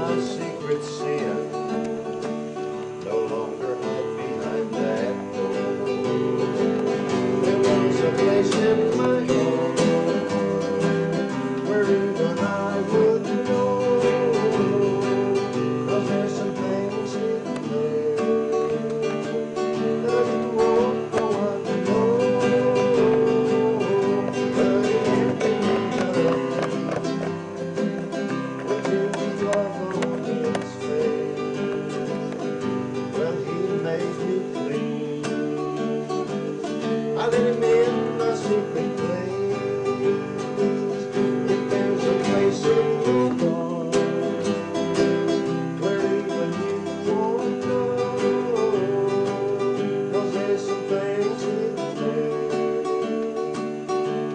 my secret sin. No longer hide behind that door. There was a place in my heart where even I wouldn't go, 'cause there's some things in there that you won't no one to know. But it ain't enough with his love on his face. Well, he made me clean. I let him in my secret place. If there's a place in your heart where even you won't go, 'cause there's some things in there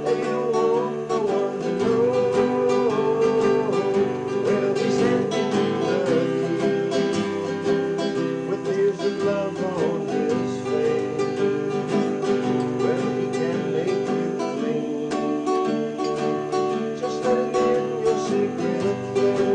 that you want no one to know. Well, he sent me the key with tears of love on his face. Well, he can make you clean. Just let him in your secret place.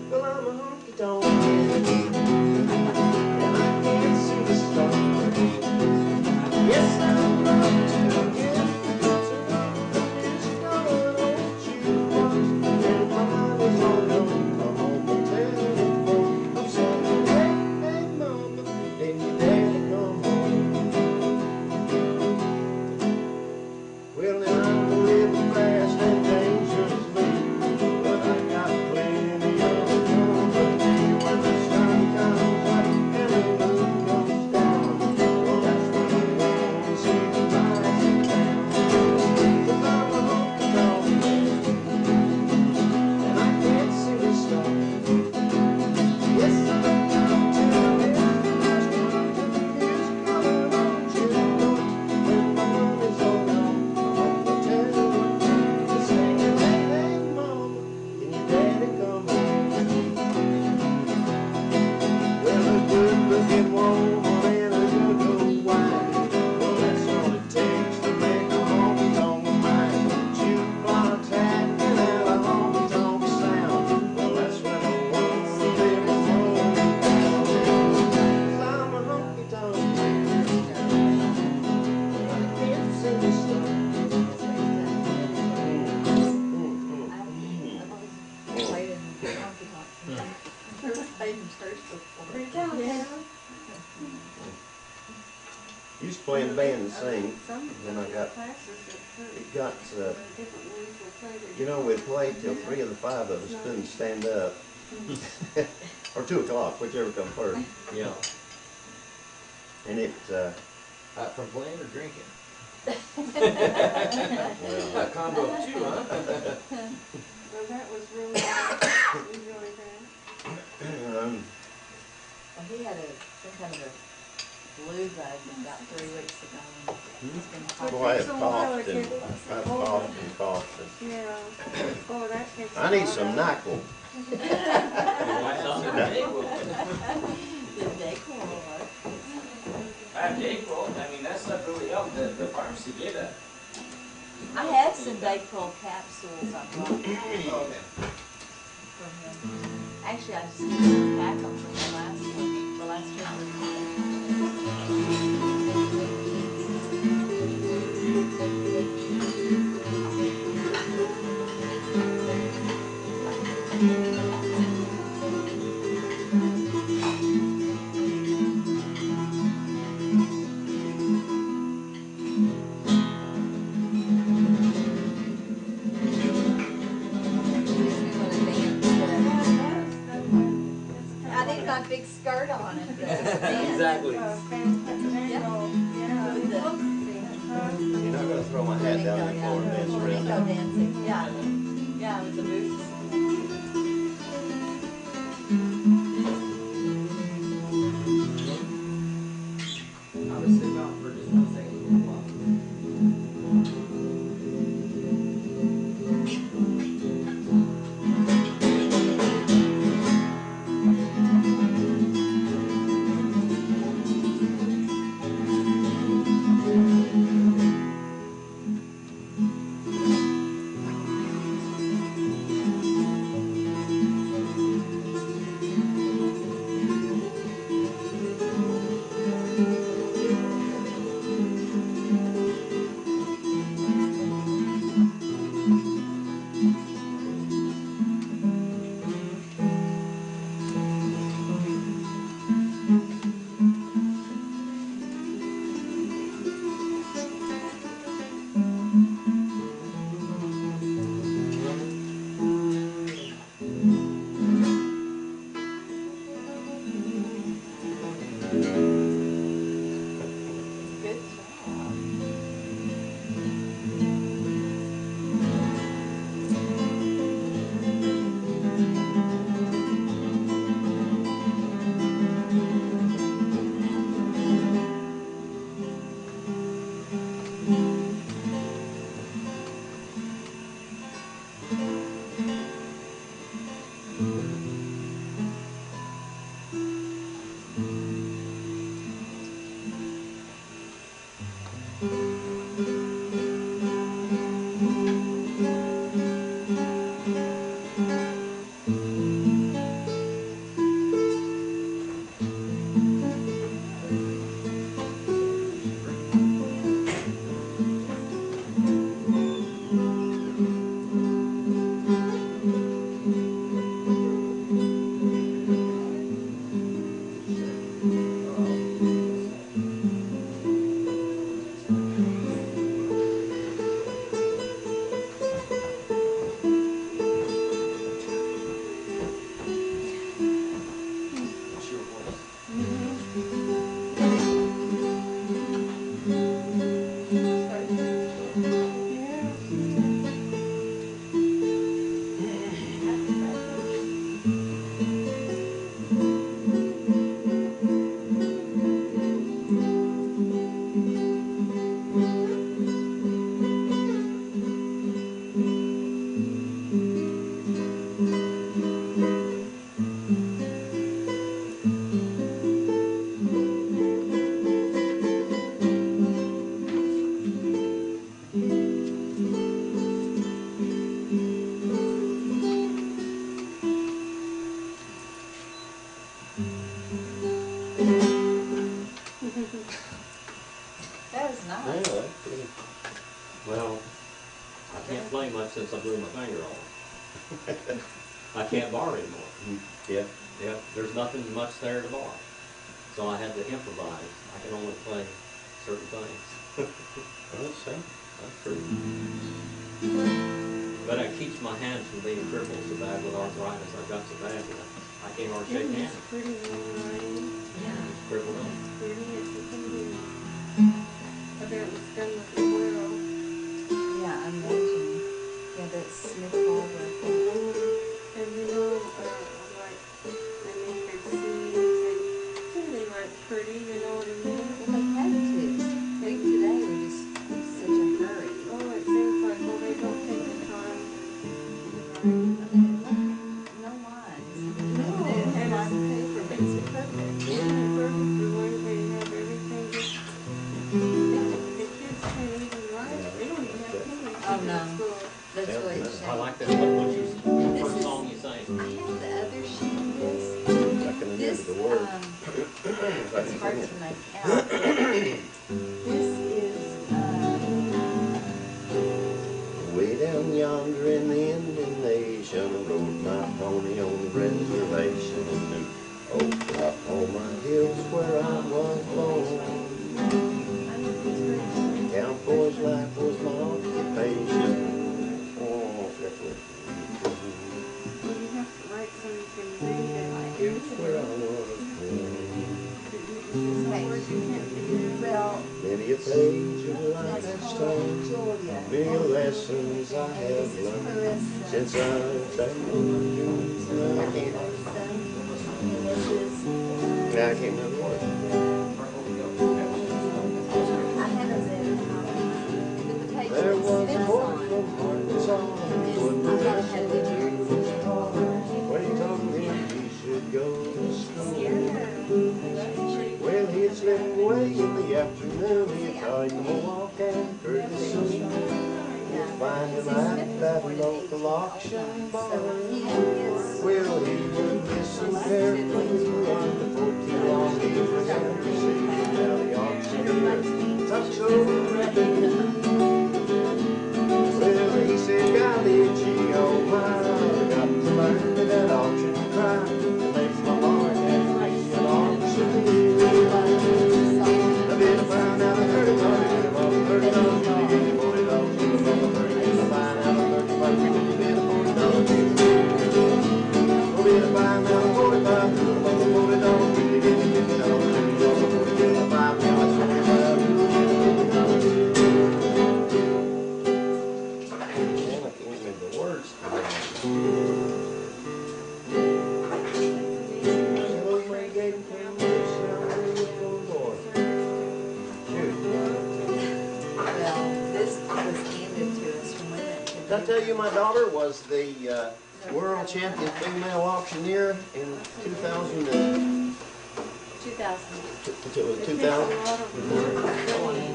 Well, I'm a honky-tonk man, and I can't see the stars. Yes, I love to get to music on an old jukebox, and my money's all gone. I'm on the telephone. I'm saying, hey, hey, mama, and your daddy come home. Well, now I'm living fast and dangerously, but I got plenty of company. When the sun comes up and the moon goes down, well, that's when I want to see the lights in town. 'Cause I'm a honky-tonk man, and I can't see the stars. Yes, I love to hear the music on an old jukebox. When my money's all gone, I'm on the telephone. Singing, hey, hey, mama, can your daddy come home? Well, a good-looking woman and a good old wife, well, that's all it takes to make a honky-tonk mind. Jukebox acting out a honky-tonk sound, well, that's when I want to live a honky-tonk town. 'Cause I'm a honky-tonk man, and I can't see the stars. Used to play in a band and sing, then I got, you know, we'd play till 3 of the 5 of us couldn't stand up. Or 2 o'clock, whichever come first. Yeah. And it, From playing or drinking? well, A combo of 2, huh? Well, that was really, really bad. um, Well, he had some kind of a flu bug about 3 weeks ago. And he's been boy, I have coughed and coughed. Yeah. Oh, that takes a I need lot some out. NyQuil. The Dayquil will work. Dayquil, I mean, that stuff really helped. The pharmacy gave that. I have some Dayquil capsules I brought Okay. from him. Actually, I just packed them from the last trip. I need my big skirt on it. Exactly. You're not gonna throw my hat down the floor and dance around. Flamingo dancing, yeah. Yeah, with the boots. I would sit down for just 1 second. Good job. What's your voice? That was Yeah, nice. that's pretty. Well, I can't play much since I blew my finger off. I can't bar anymore. Yeah. Yeah, there's nothing much there to bar. So I had to improvise. I can only play certain things. Well, that's true. But it keeps my hands from being crippled so bad with arthritis. I've got so bad that I can't hardly shake hands. It's pretty long, Yeah, it's crippled up. pretty as you can be. I bet it was done with the well. Yeah, I imagine. Yeah, that Smith Harbor. And you know, like, they make their seeds and they like pretty, you know what I mean? Well, they had to. We today were just in such a hurry. Oh, it seems like, well, they don't take the time. I mean, no lines. No, And and line paper, but it's perfect. isn't it perfect the way they have everything just, the kids can't even write, they don't even have English Oh, in no. school. That's Yeah, really a I shame. like that. What's your This first is- song you sang? I have the other sheet of this. I can remember This, the words. it's hard to make out. This is, Way down yonder in the Indian Nation, I rode my pony on the reservation in New Oklahoma hills where I was born. Cowboy's life was my occupation. Oh, that was Well, you have to write so you can read it. here's where I was born. Some words you can't figure out. well, Many a page of life that's has called taught, Julia. many lessons I And have this is learned Clarissa. since I've been. I can't. And this is, I can't remember the words. I have a better copy. But the page There with was a Smith's boy on from Arkansas who wouldn't I thought it listen had to a different his father when he told him he should go to school. Well, he'd slip away in the afternoon. He'd tell him to walk after the sun. You'd find him at that local auction barn. Well, he would listen carefully to one before too long. He was out to see how the auctioneer talked so rapidly. Well, he said, golly gee, oh my, I got to learn that auction cry to make my mark and be an auctioneer. I better find out a 30 $40, $30, give me $40, give me $30, find out a 35, give me $40. Oh, better find out a 45, $40, give me $40. tell you my daughter was the world champion female auctioneer in 2000 and 2000. it was 2000. A lot of really,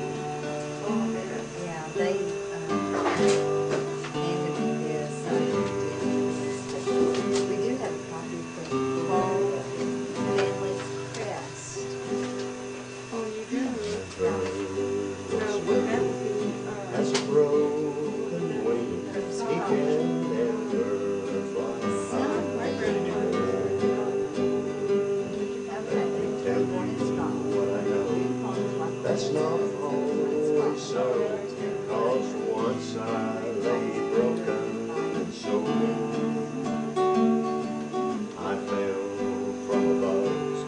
Yeah, they handed me this. I didn't do this. We do have a copy of the Paul family's crest. oh, you do? Yeah. No, but that would be, That's a broken wing. He can never fly. my grandmother. Okay, they were born in Scotland. What I know, that's not always so. 'Cause once I lay broken and sore, I fell from above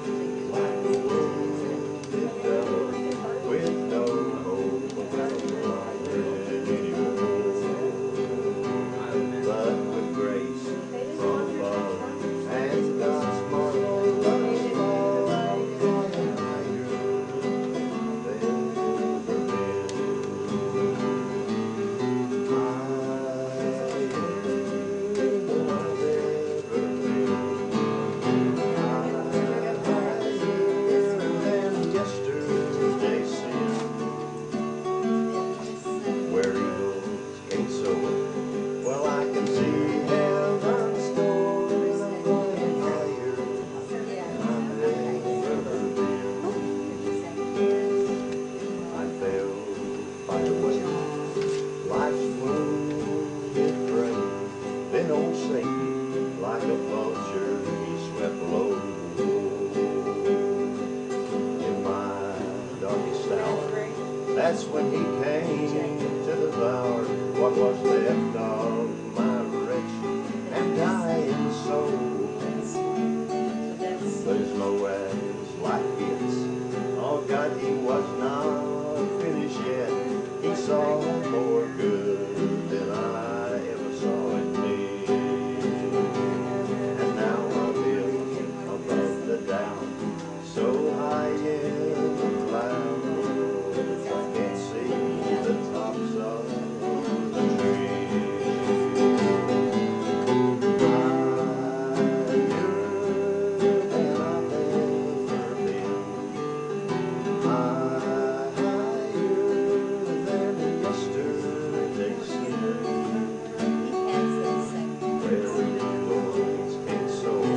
like a wounded dove with no hope of flying anymore. But with grace from above and God's marvelous love, I'm flying higher than ever been. Where eagles can't soar. Well, I can see heaven's door, and I'm flying higher than I've ever been. I fell by the way, life's wounded prey. Then old Satan, like a vulture, he swept low. In my darkest hour, that's when he came to devour what was left of my wretched and dying soul. But as low as life gets, oh God, he was not finished yet. He saw more good than I ever saw in me. And now I live above the down, so high in the clouds, I can't see the tops of the trees. Higher than I've ever been. Higher than yesterday's sun. Where eagles can soar.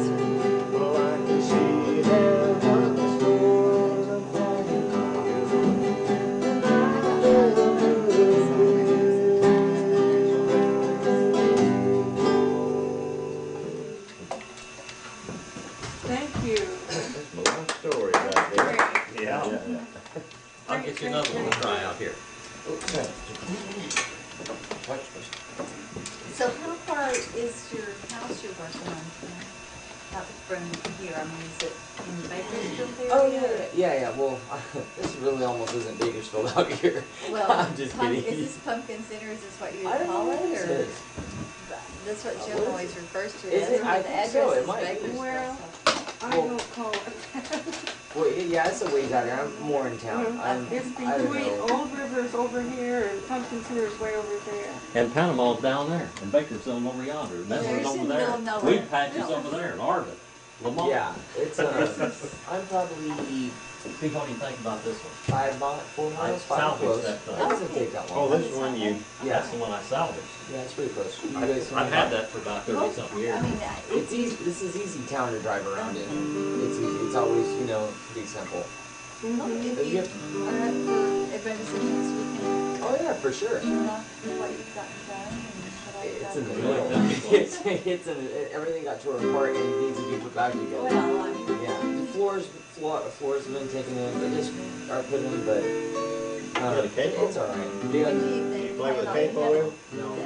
Well, I can see heaven's door, and I'm flying higher than I've ever Thank you. That's my long story right there. Yeah. I'll get you another one to try out here. So how far is your house you're working on? Up from here, I mean, is it in Bakersfield area? Oh, yeah. Well, this really almost isn't Bakersfield out here. Well, I'm just kidding. Is this Pumpkin Center, is this what you I would don't call know it, what this or? is. That's what Jim What is always refers to Is it it? as. I The think so, address it is might be. Bakersfield. Well, I Well- don't call it. Well, yeah, it's a ways out here. I'm more in town. It's I don't between know. Old River's over here and Pumpkin Center's way over there. And Panama's down there, and Bakersfield over yonder, and Yeah, Medler's it's over in the there. middle of nowhere. Wheat patches over there, and Arvin, Lamont. Yeah, it's I'm probably See, what do you think about this one? 4 I miles, 5 salvaged close. that thing. That doesn't take that long. Oh, this is one you, Yeah, That's the one I salvaged. yeah, it's pretty close. You I've guys can- had that for about 30-something years. I mean, It's easy. This is easy town to drive around in. It's easy. It's always, pretty simple. if you are up for adventure next weekend, Oh yeah, for sure. show off what you've gotten done and what I've It's done. in the You like middle. that before? It's in everything got torn apart and needs to be put back together. Well, I mean, Yeah, the floors have been taken in. They just are put in, but got a capo? it's all right. when Yeah, do you think? you play with plan on capo having in? No, the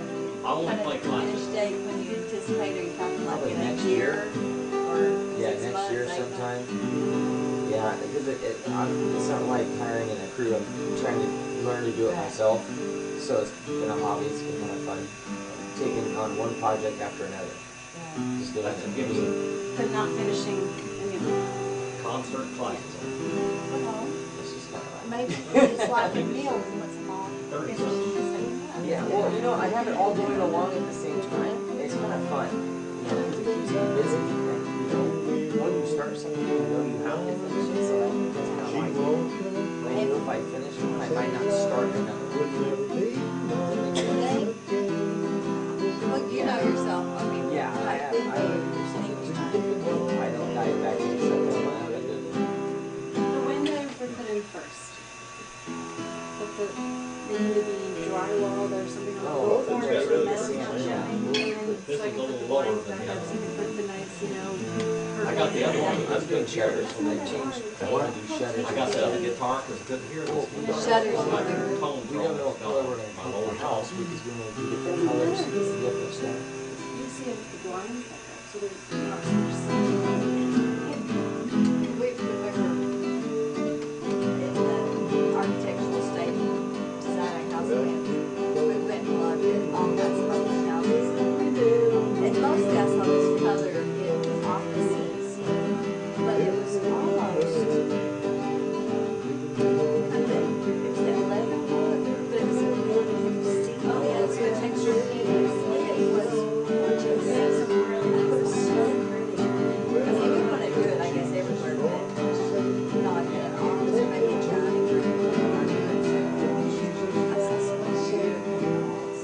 I only kind of play classes. Finish date when you anticipate, are you talking like Probably in a next year? Or yeah, 6 next months, year 8 months? sometime. Yeah, because it's not like hiring in a crew. I'm trying to learn to do it myself. So it's been a hobby. It's been kind of fun. Taking on one project after another. Yeah. Just doing That should it. give us a But not finishing any of it. concert classes. Well, It's just not right. maybe it's like a meal once a month. 30 Finish the same time. Yeah, well, Well, you know, I have it all going along at the same time. It's kind of fun, you know, because it keeps me busy. And, you know, when you start something, you know you have to finish it. So it's kind of like, I know if I finish one, I might not start another one. Well, you know yourself, I mean. Yeah, I have. I don't dive back into something when I haven't done it. The windows were put in first. But they need to be drywalled or something on the Oh, floor. that's got really That's good not sand. showing. And then This so I is can a put the little lower blinds than back the up, other so you can put the nice, you know. I got the other one. I was doing shutters when I changed. I want to do shutters. I got the other guitar because I couldn't hear this. Shutters. My tone We don't know what color we're my going to lower paint the house because we want to do different colors. It's the difference there. You see if the blinds back up, so there's not so much sun. We remember in the architectural state designing house we went and looked at all kinds of other houses. And mostly I saw this color in offices, but it was almost it was that leather wood, but it was steel. Oh yeah, it's the texture. It was gorgeous. It was so pretty. I mean, we want to do it, I guess, everywhere, but not in an office or maybe a dining room. I saw so much good in the walls.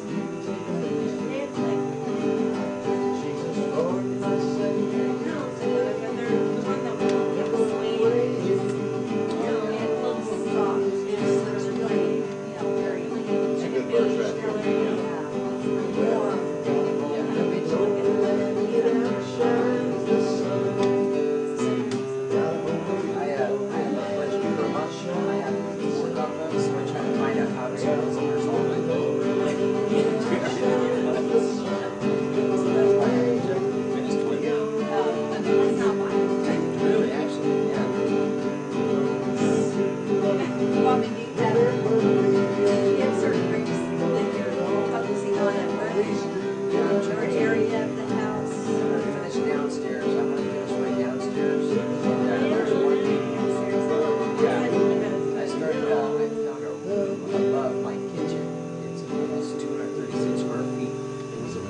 It's like, it looks soft. It looks really, you know, very It's a good verse right there. warm. Original good, you know. I have a budget for a month. I have to work on them, so I'm trying to find out how to solve those numbers all my goals. So that's why I finished with That's not mine. really, actually, yeah. Well, I mean, you have certain rooms that you're focusing on at work, or area of the house. I'm gonna finish downstairs. I'm gonna finish my downstairs. There's one. Yeah. I started, I found a room above my kitchen. It's almost 236 square feet. It was an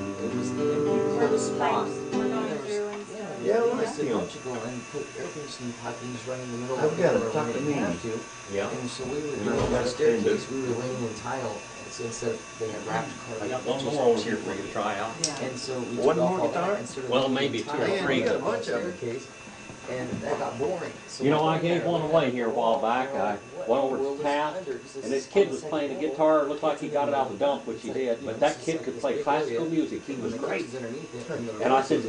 empty spot. We're going through and stuff. Yeah, well, I I said, see don't 'em. you go and put air conditioning pipings right in the middle I've of got the a room tuck where in we me. have to. Yeah. And so we were Yeah, doing I've our got a staircase, tender. we were laying in tile. And so instead of, they had wrapped I carpet. got one just more over here for you to try out. And so we One took off more all guitar? that and started Well, laying maybe tile two or on three. the You got a bunch of 'em. staircase. And that got boring. So You know, we I went gave there one and away like, here a while back. I went over to Pat, and this kid was playing a guitar. It looked like he got it out of the dump, which he did, but that kid could play classical music. He was great. And I said,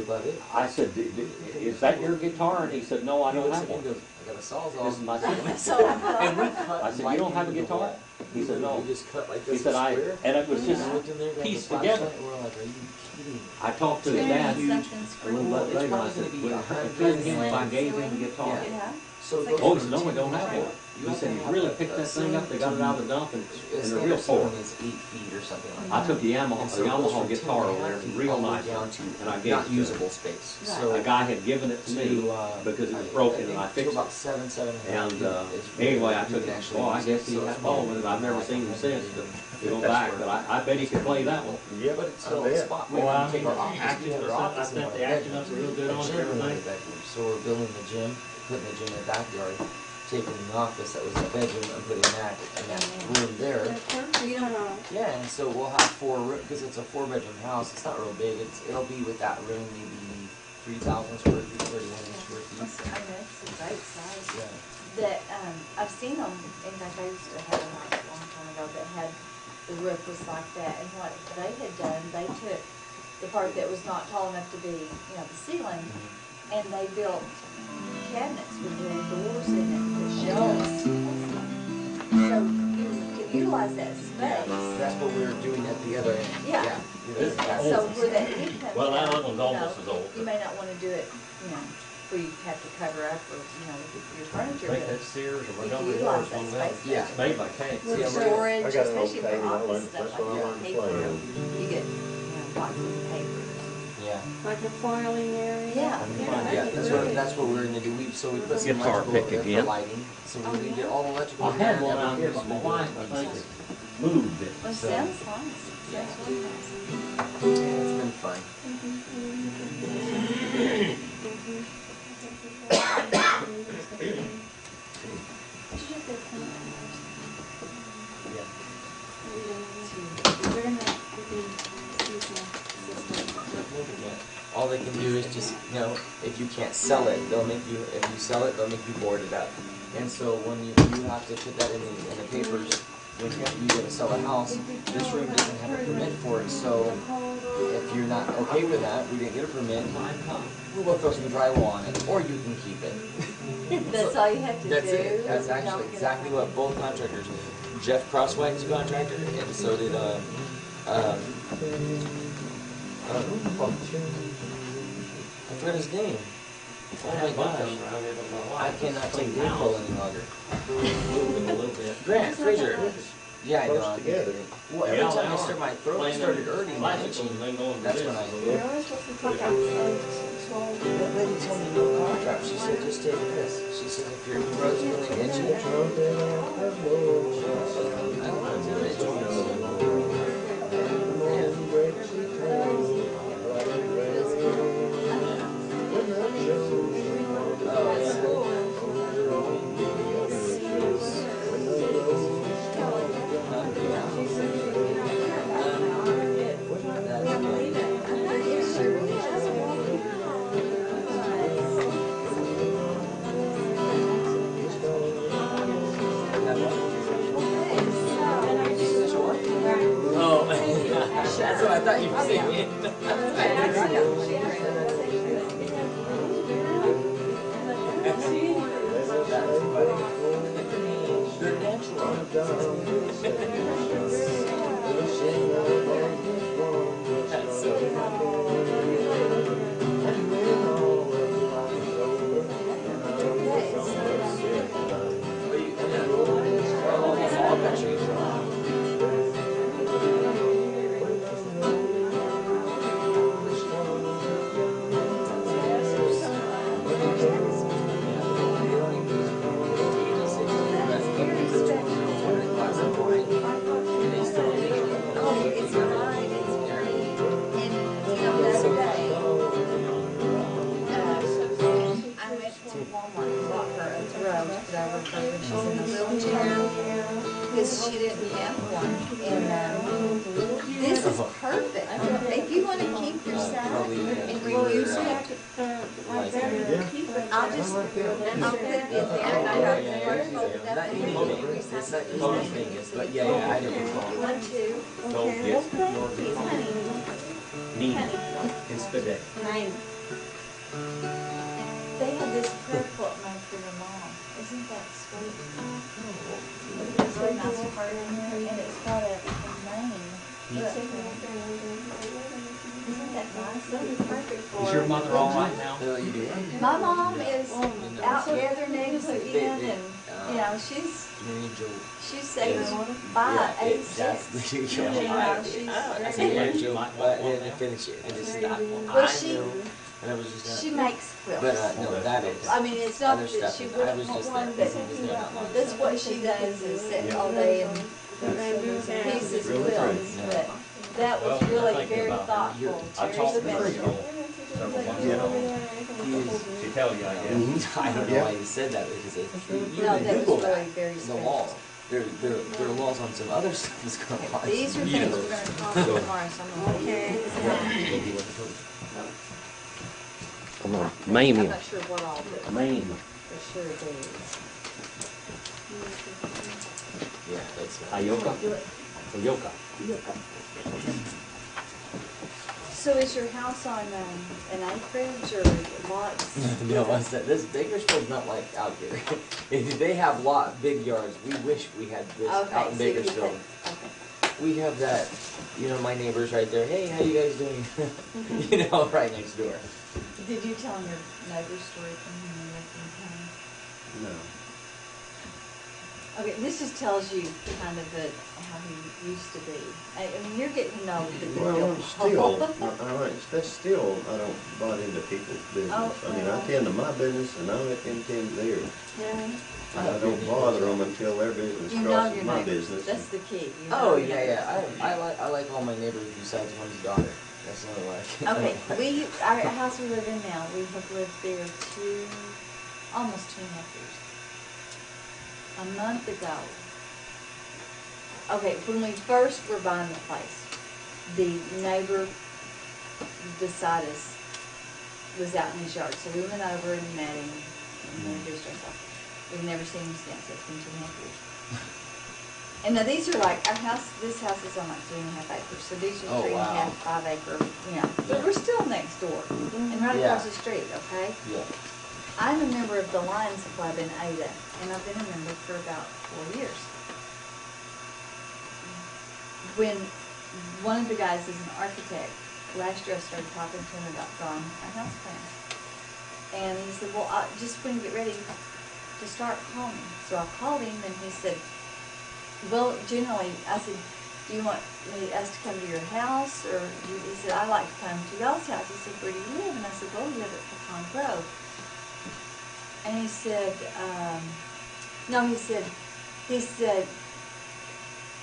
is that your guitar? And he said, no, I don't have one. I got a sawzall. This is my second. So, And we cut. I said, you don't have a guitar? He said, no. We just cut like He this. said, and it was just We looked in there, grabbed pieced the together. flashlight, and we're like, are you kidding me? I talked to his dad a little Well, bit it's later. I probably said, gonna be would it 100 hurt him if I gave him the guitar? yeah. So It's like- Oh, he said, no, we don't have one. He said, he really picked that thing up. They got it out of the dump, and they're real poor. Is 8 feet or something like I that. took the Yamaha, And so a it goes Yamaha from guitar 10 over there, and a half real all the way nice down one, to and I gave not it to usable space. Right. So a guy had given it to me because it was broken, and I fixed it. about 7 and a half. And feet is anyway, I you took can it. actually Oh, I use guess it. he So had it's ball more with it. I've never like seen him since to go That's back, where- but I bet he could play that one. Yep, But it's I still a bet. spot. Well, I take mean, our office, we have our office in our bedroom. real good A gym in my bedroom. So we're building the gym, putting the gym in the backyard, taking the office that was a bedroom and putting that in that room there. You don't know. Yeah, and so we'll have 4 rooms, because it's a 4-bedroom house, it's not real big, it'll be with that room maybe 3,000 square feet, 3,100 square feet. I mean, it's a great size. Yeah. That, I've seen them, in fact, I used to have a house a long time ago that had, the roof was like that, and what they had done, they took the part that was not tall enough to be, you know, the ceiling, and they built cabinets with little doors in it, with shelves. So you can utilize that Yeah, space. that's what we were doing at the other end. Yeah. This And so where that heat comes Well, that out, other one's you almost know, as old. you may not wanna do it, you know, where you have to cover up or, you know, with your furniture, I think but that's Sears or you can Montgomery utilize Ward's that one of them. space. Yeah. It's made by Kate. With Yeah, we're- storage, I got an old especially for Katie, I office learned- stuff that's like where I that, learned to paper, play. you get, you know, boxes of papers. Yeah, Like a foiling area? Yeah. Yeah, that's what we're gonna do. We put some Guitar electrical pick in again. for lighting. So we did all electrical. I had and one out here, everything, but my so we wife, did I think, it. moved it. Well, So- sounds nice. Sounds really nice. Yeah, it's been fun. All they can do is just, if you can't sell it, if you sell it, they'll make you board it up. And so when you have to put that in the papers, when you're gonna sell a house, this room doesn't have a permit for it, so if you're not okay with that, we didn't get a permit, we'll throw some drywall on it, or you can keep it. That's all you have to do? That's it. That's Don't actually get exactly a- what both contractors, Jeff Crosswhite's a contractor, and so did, I forgot his name. Oh my gosh. I cannot take Dale any longer. Moving a little bit. Grant, Fraser. Yeah, I know. Close together. Well, every Yeah, time they I start are. my throat Playing started them hurting. classical and then going to That's this. when I You're only supposed to take out That lady told me no contract. She said, just take this. She said, if your throat's really itchy, I don't want to do it. Oh, that's what I thought you were saying. All countries. Because she didn't have one, and this is perfect. If you want to keep your stuff and reuse it, I'll just, I'll put it in there, and I got the vertical, Not anything. It's not anything. But yeah, I know. You want to? So, yes, Please, honey. need instead. They had this prayer quilt made for your mom. Isn't that sweet? It's a nice part in there, and it's got a name. Look. Isn't that nice? That'd be perfect for. Is your mother all right now? You do? My mom is out gathering eggs again, and she's aged by 86. She's You know, she's I very- said, yeah, Joe, but I didn't finish it. I just stopped. Well, I knew, and I was just she not. makes quilts. But no, that is. I mean, it's not Other that stuff she is- I wouldn't was want just one, there. but I was there not long. that's what she does, is sit all day and pieces Really quilts. true. But that was Well, really thinking very about thoughtful. I Terry's talked a to her minister. several months Yeah. ago. She tell you, I guess. I don't know why you said that because you No, can that Google was that. really very The special. laws. There are laws on some other stuff that's going on. These are You things know. we're gonna talk tomorrow, so I'm gonna leave it. Come on, I'm main not sure what all, but Main. for sure it is. Yeah, that's Ayoka. Ayoka. So is your house on an acreage or lots? No, I said this Bakersfield's not like out here. If they have big yards. We wish we had this out Okay, in so you Bakersfield. think, We have that, my neighbors right there. Hey, how you guys doing? Right next door. okay. Did you tell them your neighbor's story from when you lived in town? No. Okay, this just tells you kind of how he used to be. I mean, you're getting to know the Well, deal. I'm still, that's still, I don't butt into people's business. I mean, I tend to my business and I let them tend to theirs. Yeah. And I don't bother them until their business You know crosses your my neighbors. business. That's the key. You Oh know your yeah, neighbors. I like all my neighbors besides one's daughter. That's the only one I can. Okay, our house we live in now, we have lived there almost 2.5 years. A month ago. Okay, when we first were buying the place, the neighbor beside us was out in his yard, so we went over and met him and introduced ourselves. We've never seen him since. It's been 2.5 years. And now these are like this house is on like 3.5 acres, so these are 3.5, 5 acre, but we're still next door and right across the street. Okay. Yeah. I'm a member of the Lions Club in Ada, and I've been a member for about 4 years. When one of the guys is an architect, last year I started talking to him about drawing our house plan. And he said, well, just when you get ready to start, call me. So I called him, and he said, well, generally, I said, do you want us to come to your house? Or he said, I like to come to y'all's house. He said, where do you live? And I said, well, we live at Pecan Grove. And he said, no, he said,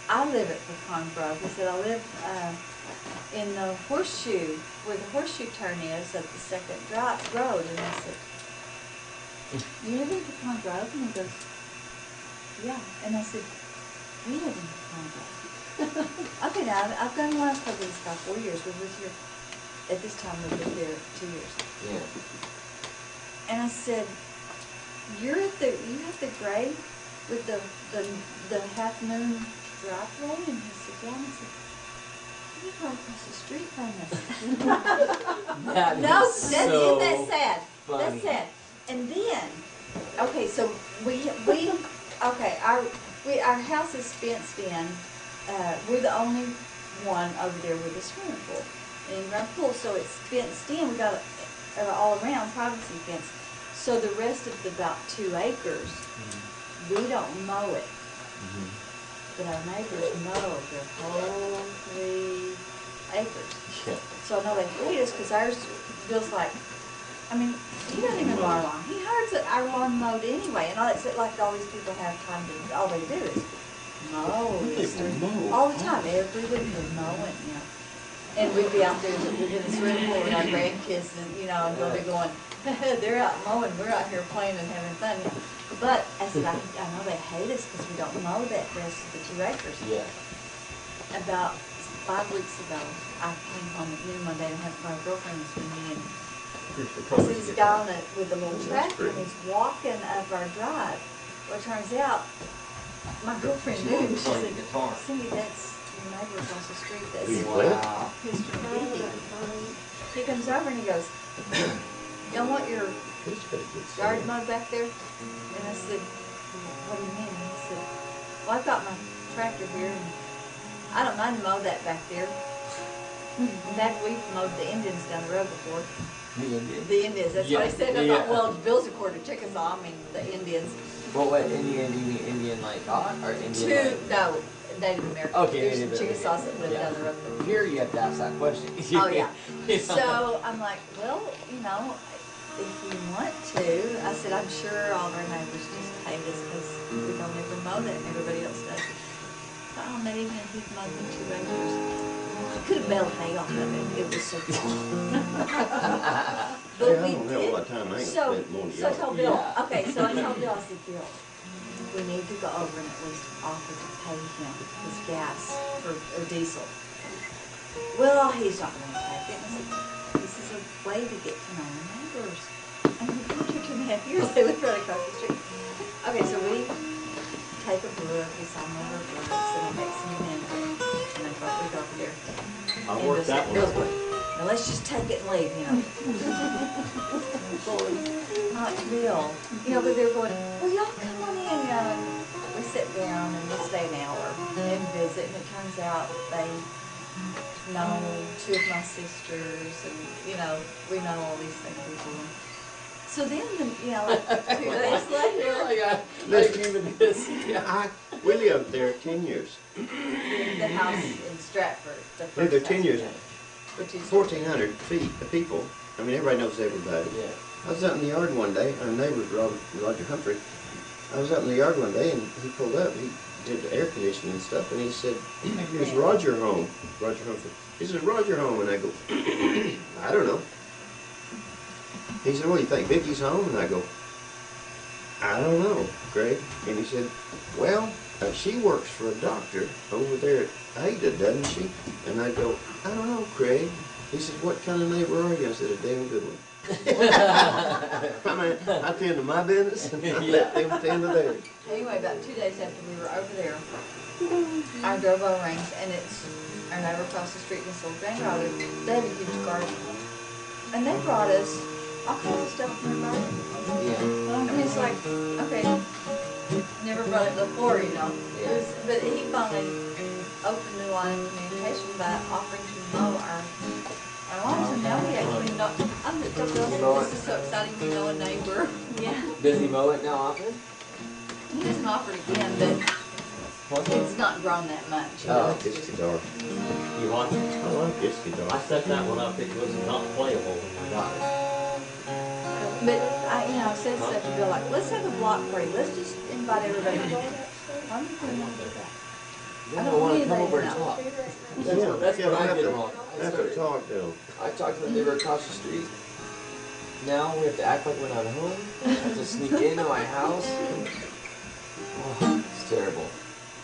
I live at Pecan Grove. He said, I live in the horseshoe, where the horseshoe turn is at the second road. And I said, you live in Pecan Grove? And he goes, yeah. And I said, we live in Pecan Grove. Okay, now I've done the Lions Club with this guy 4 years. We lived here, at this time we lived there 2 years. Yeah. And I said, you have the gray with the half moon driveway? And he said, yeah. And I said, you live right across the street from us. Isn't that sad? Funny. That's sad. And then, okay, so our house is fenced in. We're the only one over there with a swimming pool, an in-ground pool. So it's fenced in. We got all around privacy fence. So the rest of the about 2 acres, we don't mow it. But our neighbors mow their whole 3 acres. Yeah. So I know they hate us because ours feels like, I mean, he doesn't even mow our lawn. He hires our lawn mowed anyway. And it's like all these people have time to, all they do is mow. All the time, every week they're mowing, And we'd be out there in the swimming pool with our grandkids, and and they'll be going, they're out mowing, we're out here playing and having fun. But I said, I know they hate us because we don't mow that rest of the 2 acres. Yeah. About 5 weeks ago, I came home at noon one day and my girlfriend was with me, and I see this guy with a little tractor, and he's walking up our drive. Well, it turns out, my girlfriend knew him. She said, Cindy, that's your neighbor across the street. That's Mr. Diddy. He comes over and he goes, y'all want your yard mowed back there? And I said, what do you mean? And he said, well, I've got my tractor here, and I don't mind to mow that back there. In fact, we've mowed the Indians down the road before. The Indians, that's what I said. I thought, well, Bill's a quarter Chickasaw, I mean the Indians. Well, what Indian do you mean? Indian like God or Indian like? No, Native American. Okay, there's Native some Chickasaws that live down the road. Here you have to ask that question. Oh yeah. So I'm like, well, if you want to, I said, I'm sure all of our neighbors just hate us because we don't ever mow that and everybody else does. Oh, not even if he'd mowed the 2 acres. I could have baled hay off of it. It was so cool. But we did. So I told Bill, okay, so I told Bill, I said, Bill, we need to go over and at least offer to pay him his gas or diesel. Well, he's not going to take it. And I said, this is a way to get to know our neighbors. And we've lived here 2.5 years. They live right across the street. Okay, so we take a book, we sign one of our books, and I make some vinegar. And I thought we'd go over there. I worked that one up. Now let's just take it and leave, Bill, but they're going, well, y'all come on in, and we sit down and we stay an hour and visit, and it turns out they know 2 of my sisters, and, we know all these things people. So then, like 2 days later, We lived there 10 years. the house in Stratford, the first Lived there 10 house years. we did, which is 1,400 people. I mean, everybody knows everybody. Yeah. I was out in the yard one day. Our neighbor, Roger Humphrey. I was out in the yard one day, and he pulled up. He did the air conditioning and stuff, and he said, "Is Roger home?" Roger Humphrey. He says, "Roger home?" And I go, "I don't know." He said, "Well, you think Vicky's home?" And I go, "I don't know, Greg." And he said, "Well, she works for a doctor over there at Ada, doesn't she?" And I go, "I don't know, Craig." He said, "What kind of neighbor are you?" I said, "A damn good one." I mean, I tend to my business and I let them tend to theirs. Anyway, about 2 days after we were over there, our doorbell rings, and it's our neighbor across the street, this little granddaughter. They have a huge garden, and they brought us all kinds of stuff from their garden. Yeah. I mean, it's like, okay, never brought it before, Yeah. But he finally opened the line of communication by offering to mow our lawns, and now we actually know. This is so exciting. We know a neighbor. Yeah. Does he mow it now often? He hasn't offered again, but it's not grown that much. I like this guitar. You want? I like this I guitar. set that one up, it was not playable when we got it. But I said stuff to Bill like, let's have a block party. Let's just invite everybody. Why don't you put him on to that? They don't want to come over and talk. That's what I did wrong. I have to talk to them. I talked to the neighbor across the street. Now we have to act like we're not home. I have to sneak into my house. Oh, it's terrible.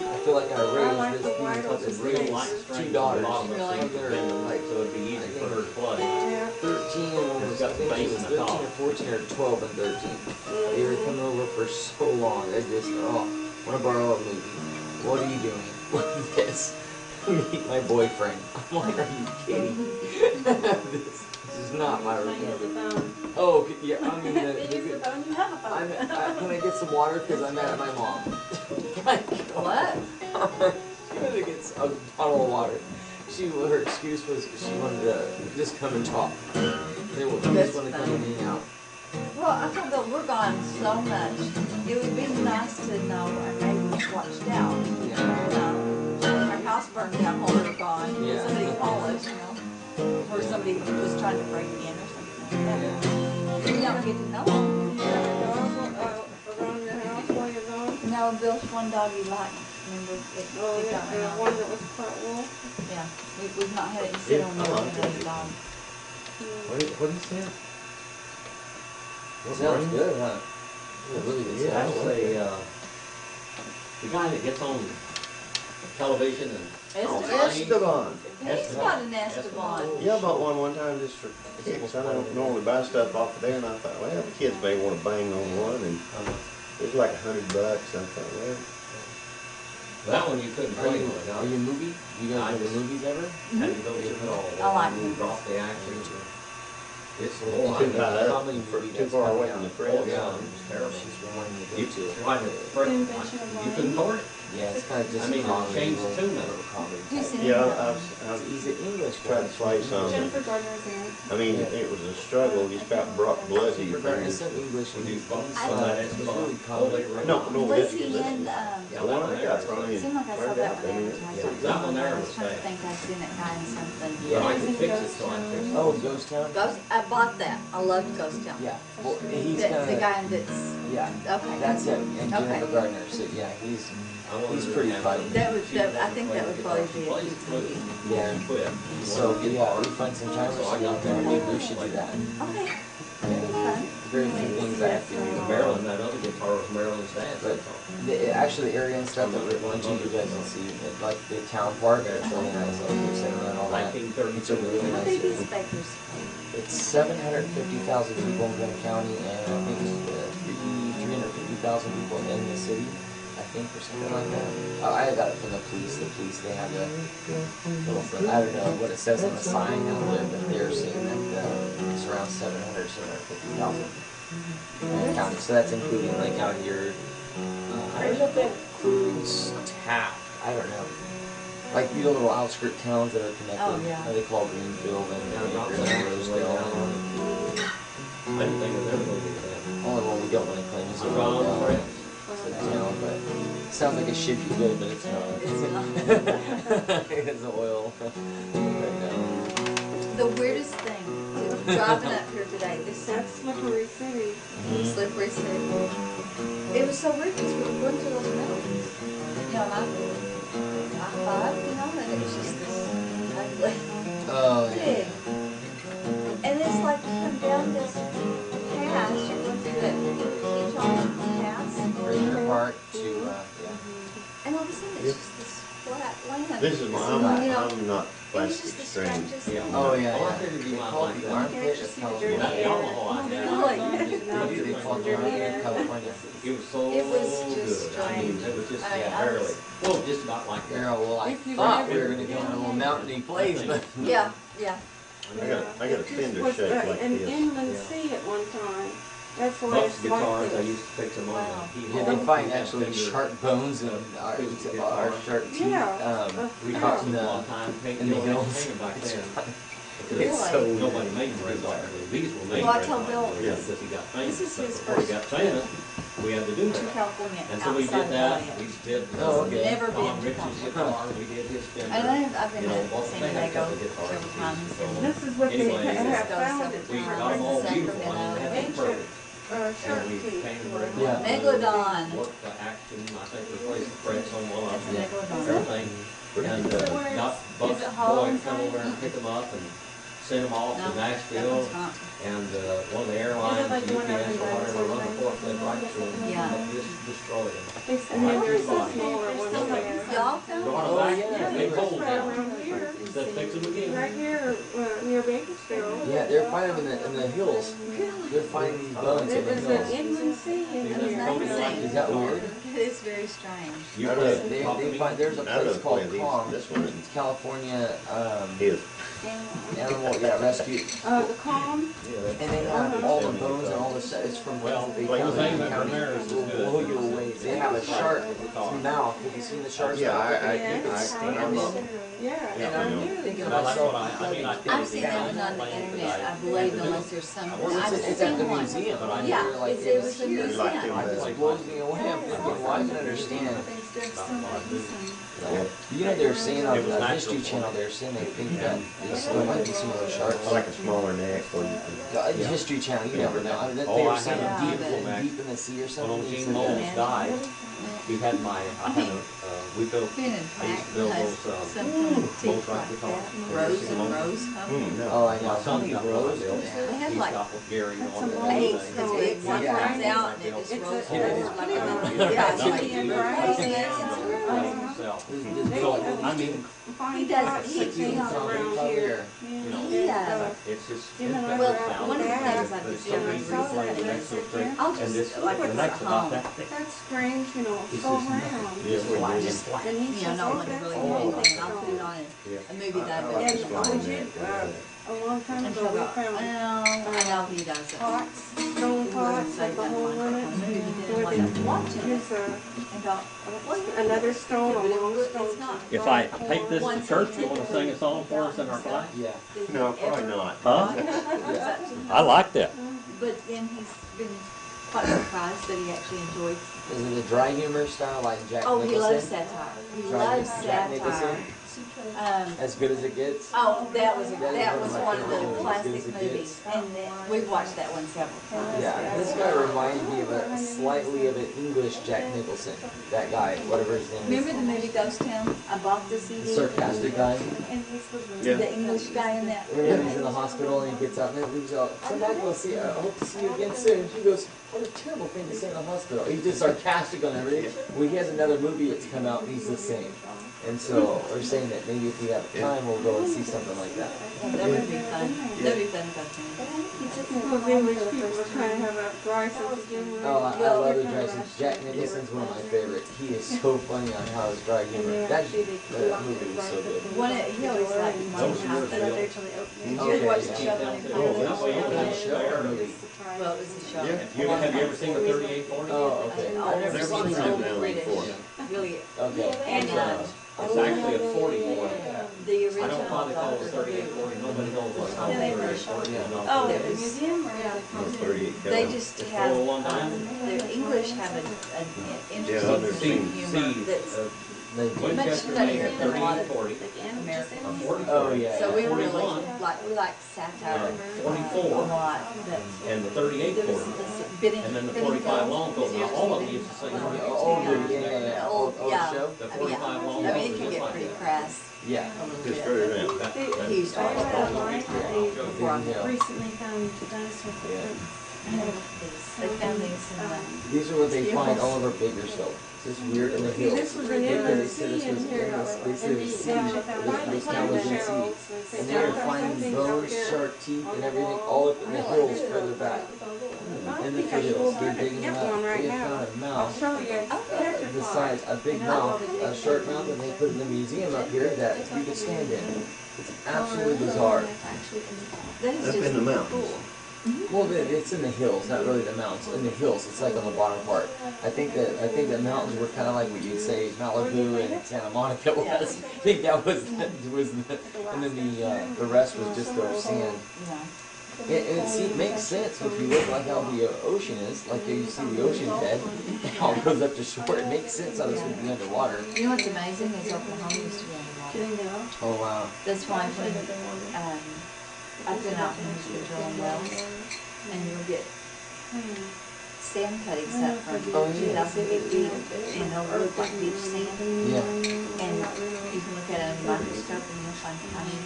I feel like I like raised the white this ones. these Real light two strings. daughters. Really? So it'd be easy for her to play. Yeah. 13 and one was, I think she was 13 or 14 or 12 and 13. They were coming over for so long. I just, want to borrow a movie. What are you doing? What is this? Meet my boyfriend. I'm like, are you kidding? This is not my room. Oh, yeah, I mean, can I get some water? Because I'm mad at my mom. What? She wanted to get a bottle of water. Her excuse was she wanted to just come and talk. They just want to come in and hang out. Well, I told Bill we're gone so much. It would be nice to know our neighbors watched out. Our house burned down while we were gone. Yeah. Somebody called us, or somebody was trying to break in or something like that. We don't get to know them. Around your house while you're gone? No, Bill's one dog he liked. Remember? Oh, It yeah, got me the out. one that was quite wolf. Yeah, we've not had it sit on the dog. What is that? Sounds good, huh? Really good. Yeah, That's the guy that gets on television and. Esteban. He's got an Esteban. Yeah, I bought one time just for kicks. I don't normally buy stuff off of there, and I thought, well, the kids may want to bang on one, and it was like $100. I thought, well, That one you couldn't Are play you, with. are you a movie? You guys go to just- movies ever? How do you go to it all? I like You movies. drop the action. It's a too little. high up, comedy movie too that's far coming away out. from the Oh, press. yeah, it was terrible. She's been wanting to go You to. tried to, you couldn't afford it. Yeah, it's kind of just I mean, a comedy. change the tune little of it. comedy. Who's type. in Yeah, it? I've He's an English tried to play some. Jennifer Gardner's in it. I mean, it was a struggle. You just about brought blood to your It's fingers. some English When you movie. bought I- some of that It's Esteban, really oh, they comedy. were. No, Was this he is in, the one I got from him. seemed like I saw that one advertised. That one there I was was trying to bad. think I'd seen that guy in something. Yeah. But I could fix it, so I fixed it. Oh, Ghost Town? Ghost, I bought that. I loved Ghost Town. Yeah. Well, he's The kind of. guy that's, Yeah. okay. That's it. And Jennifer Okay. Gardner. So yeah, he's pretty funny. I think that would probably be a cute movie. Yeah. She quit. So yeah, we find some time to sit out there. We should do that. Okay. Yeah. Very few things I have to do. Maryland, that other guitar was Maryland's dad. But actually, the area and stuff that we're going to, you guys will see, like the town park, it's really nice. Like we're sitting and all that. It's a 1932. really How nice big area. is Baker's? It's 750,000 people in Gwinnett County, and I think it's 350,000 people in the city, I think, or something like that. I got it from the police. The police, they have a little thing. I don't know what it says on the sign out there, but they're saying that it's around 750,000 in county. So that's including like out here, Cruz, Tap, I don't know. Like the little outskirt towns that are connected. Oh, yeah. They call Greenfield and Baker and Rosedale. I didn't think it was ever gonna be that. Only one we don't want to claim is a Ron road Friends. town, but it sounds like it should be good, but it's not. It's not. It's oil right now. The weirdest thing, driving up here today, this That's Slippery City. slippery city. It was so weird because we were going through those mountains. You know, I-5, you know, and it was just this ugly, Oh, big. And it's like you come down this pass, you're going through that Teton Pass. Prisoner Park to, yeah. And all of a sudden it's just this flat land. This is my, You know, I'm not it was plastic just the strange. strangest Yeah. thing. Oh, yeah, Oh, I yeah. figured you They might call like it the that. armpit of California. Not the Omaha, I Really? They call it the armpit of California. It was so It was just good. I mean, it was just, I yeah, was- barely. Well, just about like that. Girl, well, I If you thought we ever- were gonna go in a little mountainy place, but. Yeah, yeah. I got a fender was shaped like an this. inland sea at one time. That's why Buck's it's like guitars, I this. used to fix them on Wow. the Yeah, they find actually shark bones and our shark teeth. Yeah. We Yeah. caught in a the. long time painting in the the hills. hills back then. It's so Because weird. nobody made them red light. These were made Well, I red told light Bill, because he got famous. this is But his before he first got famous, we had to do to that. California And so we outside did of that. Williams. We did Oh, okay. Never been Tom to Rich's California. guitar. We did his And fender. I've been You know, to well, San they had a Diego couple guitars several we times. used to And This is what Anyway, they this have goes found several it. We got times. them all beautiful. Sacramento. And they had them perfect. Shark And we teeth. painted red Yeah. light. Megalodon. Worked the action, I think replaced the frets on one That's of a them. megalodon. Everything. And Where got is Buck's it boy Hollow to come over inside? and pick them up and send them off No, to that Nashville. one's not. And one of the airlines, like the one up UPS in or whatever, Dallas, run a forklift right through them. Yeah. And just destroy them. And then there's the smaller ones Y'all there. found Brought Oh, them back, yeah. they It's fold right down. around here. Instead of fix them again. Right here, near Bakersfield. Yeah, they're finding them in the hills. They're finding these bones It in the was an hills. inland sea in Yeah. here. Amazing. Is that weird? It is very strange. You I put don't- They find there's a I don't place called play these. Calm. This one It's California is. Animal rescue, The calm. and they have all the bones and all the stuff. It's from Well, they the found thing in the that county. Ramirez is Will good. blow you away. They have a shark mouth. Have you seen the shark's Yeah, mouth? I'm not. Yeah. And I'm thinking to Well, that's myself, what I mean, I I've seen that one on the internet, I believe, unless there's some. I've it's at the seen one. museum, but I Yeah, never like it was a here. museum. Like them. It just blows me away. I'm thinking, well, I can understand. You know, they're saying on the History Channel, they're saying they think that there might be some of those sharks. I like a smaller neck or you can. The History Channel, you never know. I mean, they Oh, were I saying had a deep, beautiful neck. deep in the sea or When something. old They Gene said Mullins that- died, he had my, I had we built, Been in I used fact, to build has those, something boats teeth like like the car. that, rows and rows of them. No. Oh, I know. My son got one I Rose. built. They had He like stopped with Gary on some it. eight, Everything. so It's it's one Yeah. comes out and it just It's rolls a- forward like a. Yeah. Yeah, it's Yeah. like you Yeah. Himself. So, I mean, He does, he Things does around Probably, here. or- you know, He does. it's just. Even it's though Well, found one of the it, things I but could it's do so is easy to play, research. the neck's so straight, I'll and just this, like the what's neck's at about home. that thick. That's strange, you know, It's so just round. Just flat, we just flat. And he You know, says, not oh, like that's really all anything, right. and I'll put it on Yeah. a movie that I I bet like you a Yeah, smaller we did, neck. a long time And ago, we I found know he doesn't. pots, stone pots with the hole in it. Maybe he didn't With want to watch it. his, And thought, well, another stone, a long it's stone. not. If I take this to church, you wanna sing a song for us in our class? Yeah. No, probably not. Huh? Yeah. I like that. But then he's been quite surprised that he actually enjoyed. Is it a dry humor style like Jack Oh, he Nicholson? loves satire. He Dry- loves Jack satire. Nicholson? As good as it gets? Oh, that was one of my the favorite classic movies, As Good as It movies, Gets. and we've watched that one several times. Yeah, this guy reminds me of a slightly of an English Jack Nicholson. That guy, whatever his name is. Remember the movie Ghost Town? I bought the CD. The sarcastic guy. Yeah. The English guy in that. Remember he's in the hospital and he gets up and leaves out, come back, we'll see, I hope to see you again soon. He goes, what a terrible thing to say in the hospital. He's just sarcastic on everything. When he has another movie that's come out, he's the same. And so we're saying that maybe if we have time, we'll go and see something like that. That would be fun. That'd be fun about him. Those English people are kind of have a dry sense of humor. Oh, I love his dry sense. Jack Nicholson's one of my favorites. He is so funny on how his dry humor. That movie was so good. He always liked Monty Python. Did you watch the show Monty Python? Well, it was a show. Yeah. Have you ever seen the 3840? Oh, okay. I've never Never seen seen the old that British. before. Really, Okay. and It's actually a 44. The I original. don't probably call it 38, 40, nobody knows what I call it, 38, 40. Oh, There the was- museum or No, the 38 They gallon. just It's have, 401 diamond. the English have an Yeah, interesting I've never sense of seen humor that's They much Winchester funnier made a than a lot 38, of 40. like animals? American. A 40, Oh, yeah. So we really 41. like satire a 44. lot, but And the 38 there was 40. this Benny. And then the Benny 45 Hill. long coat. Now, all of them used to say, Old show? The I mean, 45 long I mean, coat it was can just get like pretty that. crass Yeah. a little Just bit. straight around. He used to I watch that. read Before I Yeah. recently found dinosaur footprints. They found these in the. These are what they find all over bigger stuff. This is weird in the See, hills. this was in Because they the said sea in here. they said it was sea. This town was in sea. And they were finding bones, shark teeth, and everything all up in the hills further back. In the foothills, they're digging them up. They had found a I'll mouse show you. the size, a big mouth, a shark mouth, and they put in the museum up here that you could stand in. It's absolutely bizarre. That is Up just in the mountains. cool. Well, it's in the hills, not really the mountains. In the hills, it's like on the bottom part. I think the mountains were kind of like what you'd say Malibu and Santa Monica was. I think that was and then the rest was just their sand. Yeah. It makes sense if you look like how the ocean is, like you see the ocean bed, how it goes up to shore. It makes sense how this would be underwater. You know what's amazing is Oklahoma used to be underwater. Oh wow. That's why when I've been out in Houston drilling wells, and you'll get sand cuttings up from Oh, yeah. 2,000 feet deep, and they'll look like beach sand. Yeah. And you can look at it under a microscope and you'll find tiny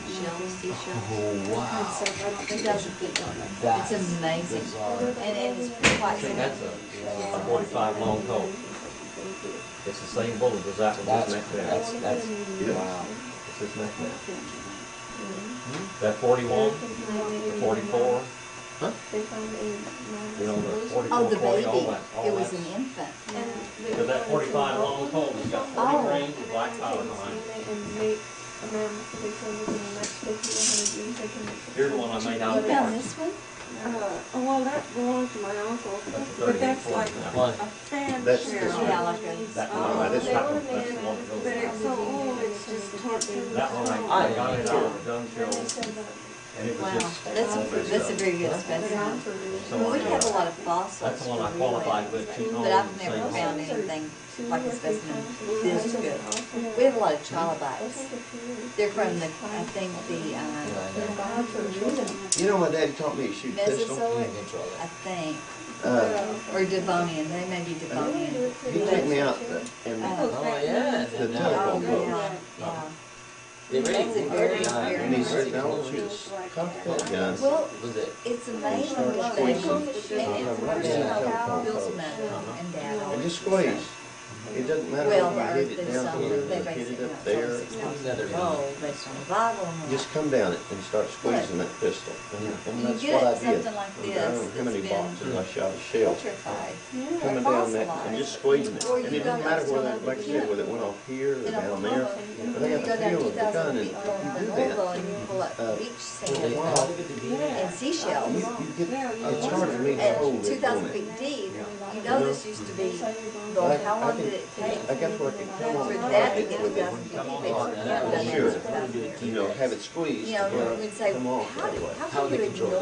shells, seashells. Oh wow. 2,000 feet deep. That's It's amazing. bizarre. And it's quite That's a 45 long coat. It's the same bullet as that one, That's just neck down. that's Yeah. wow. It's just neck down. That 41, the 44, you know, the 44, Oh, the 40, baby. all that. It was an infant. Because that 45 long coat has got 40 Oh. grains of black powder behind it. Here's one I made out You of the found park. this one? Well, that belonged to my uncle, but that's like One. a fan That's shell. this one. Yeah, like a. That Oh, one, this that one. one, that's the one that But goes it's so old, it's just tortured. That one, I got it out of the gun show, and it was Wow, just. that's a very good specimen. Well, we have a lot of fossils. That's the one I qualified with, two But I've homes, never same found home. anything like a specimen this good. We have a lot of trilobites. They're from the, I think, the, You know, my daddy taught me to shoot pistol. Mesozoic, I think, or Devonian, they may be Devonian. He took me out and Oh yeah. the Oh, telephone pole. yeah, yeah. They That's a really very, And he very, said, "Now I want you to cock that gun." well, was it? it's amazing Start that squeezing. and it's a person like Bill's mother and dad. And just squeeze. It doesn't matter Well, whether you the hit earth it is down something, here they or base hit it, it you know, up it's there. only 6,000 years old, based on the Bible and all Just that. come down it and start squeezing that pistol. And You that's get what I did. something like I this don't know how many that's been boxes I shot a shell. petrified. Coming down that and just squeezing it. Or And you it go didn't matter next whether, to like I said, whether it went off here or In down there. Oklahoma, But I you got go the down feel of the 2,000 gun, and feet if below you do Louisville that, and you pull up beach They sand found it. and seashells. you get, it's hard for me to hold At it 2,000 on it. feet deep, you know this used to be, well, how long did it take I guess what I can come on for top that to of get it with 2,000 it. feet deep? It's never done that Sure. for 2,000 years. You know, have it squeezed. You know, to we'd say, come off how that way. how can you ignore?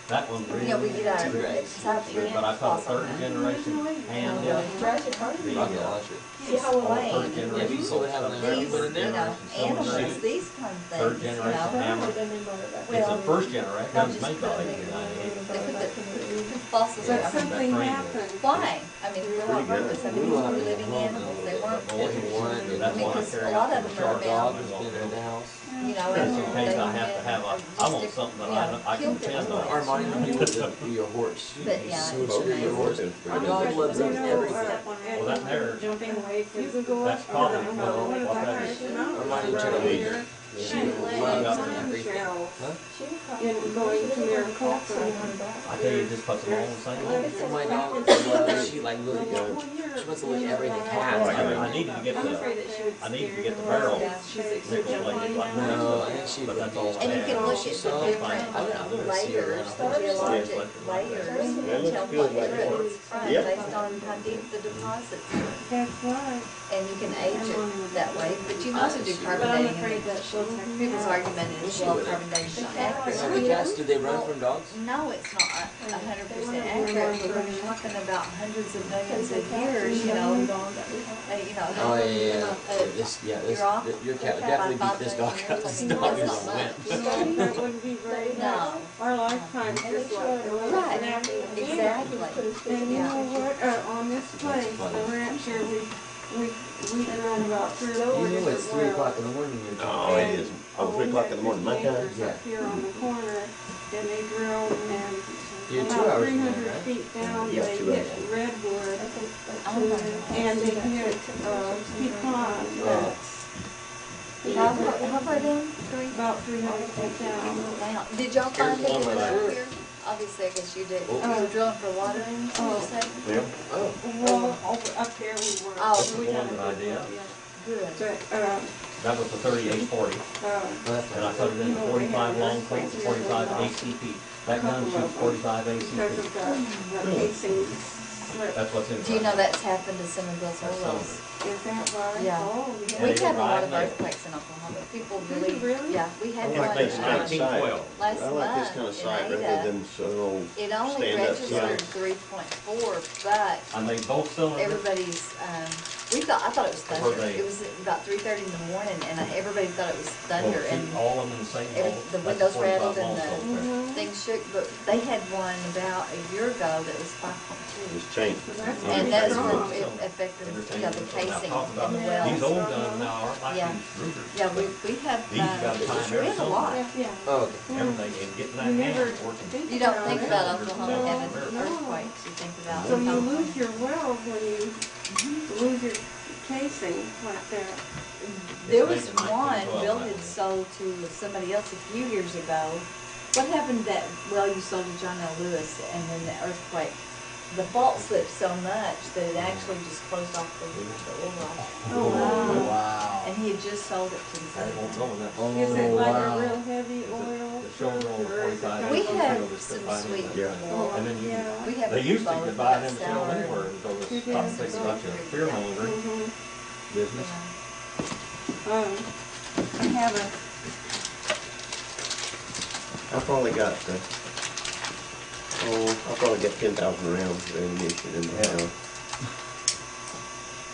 That one You know, we really, get our Right. science but I caught a third generation hand in Rocket launcher. It's first plain. Yeah, but generation. you saw what happened in These, Put in you there. know, animals, these kind of Third things, you generation know. hammer. It's Well, the first generation, they'll guns just made put by them 1898. They put the fossils But there. I mean, something frame is- happened. why? I mean, for what Pretty good. purpose? I mean, these were living animals. They weren't, That's why I because carry a lot out of the them are shark Dog found, has been in the house. you know, Just in and case they I have to have a, I want something that I can depend on. Our money would be with your horse. But yeah, So it's it's your amazing. horse. Our dog loves You us know, everything. Well, that there, jumping away, you can go that's up. probably I don't what know that what is. it's about. Our money Right would here. The She loves climb everything. shells Huh? in going to Maricopa. I tell you, just puts them all in the same hole. For my dog, she like really goes. She wants to look at everything has. I needed to get I'm the, afraid that she would I needed to get the scare barrel her. She's nickel plated like No, this, I think she but would that's be. all I And you can look had. at So, the different I'm gonna see her layers, around. the geologic Yeah. layers, It and looks tell good what like era that. it's from Yep. based on how deep the deposits are. That's right. And you can age it that way, but you can also do But I'm carbonating. afraid that she'll People's argument is, well, carbonation is not accurate. Have you guys, do they run from dogs? No, it's not 100% accurate, but we're talking about hundreds of millions of years, you know. Oh, yeah. You're off. Your cat would definitely beat this dog up. This dog is a wimp. That wouldn't be very No. much. Our lifetime's just like a little Right, snap of a finger. exactly. And you know what, on this place, the ranch here, we drilled about 3 or 4 You know it's different 3 o'clock wells. in the morning. You're Oh, it is. Oh, 3 o'clock in the morning, my time. Neighbors up here on the corner, and they drilled, and You're 2 about hours in there, 300 right? feet down, Yeah, they 2 hit hours. redwood, Oh, and they hit pecan nuts. How far down? About 300 feet down. Wow. Did y'all find Here's it one right up here. here? Obviously, I guess you did. Oh. You were drilling for watering, you Oh. said? Yeah, Oh. Well, over up there we were. Oh. We the had one a that I good did. well, yeah. Good. But, that was the 3840, Well, and I put it in the 45 long plates, 45 ACP. That gun shoots 45 because ACP. of the casing slip. That's what's in Do you it. know that's happened to some of those That's some of wells? Is that right? Yeah. Oh, And We've they had a go lot right of in there. earthquakes in Oklahoma. People Do you really, really? yeah, we had I one like this kind of site. 1912. last I like this kind month of in site rather Ada. than so It only stand up registered site. 3.4, but I made both cylinders. everybody's, I thought it was thunder. Were they- It was about 3:30 in the morning, and everybody thought it was thunder, Well, and all of them in the same every- hole. the That's windows 45 rattled and long the- hole there. things shook, but they had one about a year ago that was 5.2. It's changed. And that's strong. where it affected, the casing and the These wells. old guns now aren't like Yeah. these Rugers. Yeah, we have, These you gotta time we every have a lot. Yeah. Oh, okay. Everything, and getting that You never hand working. think You don't about think it. about Oklahoma No, having no. earthquakes, you think about. So you Oklahoma. lose your well when you lose your casing like that. There It's was made in one 1912, Bill that had one. sold to somebody else a few years ago. What happened to that well you sold to John L. Lewis and then the earthquake? The fault slipped so much that it actually just closed off the oil well. Oh, wow. Wow. And he had just sold it to the I won't city. go in that. Is it like wow. a real heavy oil? The shoulder on the or is it 45. kind of We a- have Just some buy them sweet. in Yeah. Oh, And then you- yeah. We have They used to both could buy them sour still and- anywhere until this You stopped did? taking such a fear mongering Mhm. business. Yeah. I have a, I probably got, I probably got 10,000 rounds of ammunition in my house.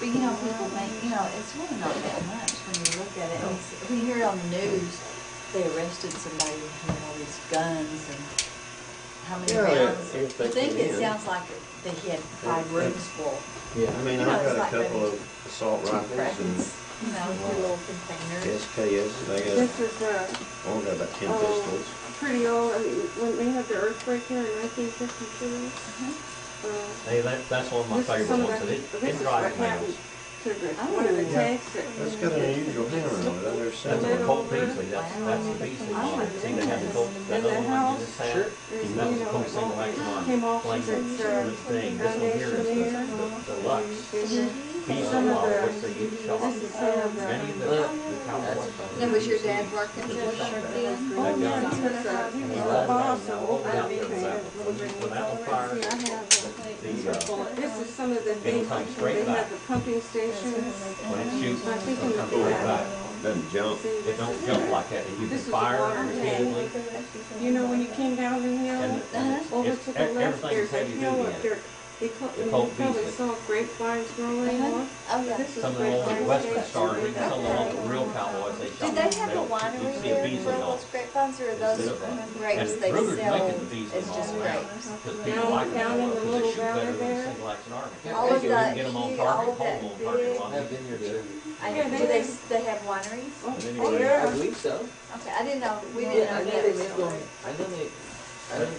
But people make, it's really not that much when you look at it. And we hear it on the news, they arrested somebody with all these guns and how many Yeah, rounds. if I they think it can. sounds like that he had 5 rooms full. Yeah. I mean, You know, I've it's got a like couple maybe of assault 2 rifles and crackers, two little containers. SKS. I got, this is I got about 10 Oh. pistols. pretty old, I mean, when they had the earthquake here in 1952. Hey, that's one of my This is favorite some of ones. the- It this is drives what me happened nuts. to one of the tanks that. That's got an unusual hammer on it. I've never seen That's Little a one. Colt over. Beasley. That's the Beasley one. See, they had the Colt, that In the other one house. you just had. Sure. There's, That was you a know, Colt single action arm. came off Plain of its, thing. This one here is the Lux Beasley Some of one, the- which they get shot. this is some of the. Many of the cowboys. And was your dad working Just for shot sure that. then? Oh, That yeah, gun. he was the boss of everything. When that one fires, See, I have, this is some of the It'll things, come straight they back. have the pumping stations. when it shoots, I think it'll in come the straight back. back. Doesn't jump. See, It this don't is- jump like that. If you This can is the fire water repeatedly, You know, when you came down the hill, and over it's to the left, everything there's a heavy hill duty up in it. there. You The Colt probably Beasley. saw grapevines growing on. Oh, yeah. This is Some of the old grapevine western station. stars, even some of the old real cowboys, they shot. Did they have a they'll- winery you see a there Beasley for on. those grapevines, or are those Instead of- grapes And they Ruger's sell making the Beasley as just all now. grapes? Because people like them Down in the because they little shoot valley better than a there. single action army. All They of can that get them on huge- target, all of hold that them on target big- a lot. I've been here too. Do they have wineries? Oh, And oh, anyway, I yeah. believe so. Okay, I didn't know, we didn't Yeah, know I know that they was make still them. there. I know they make. So you just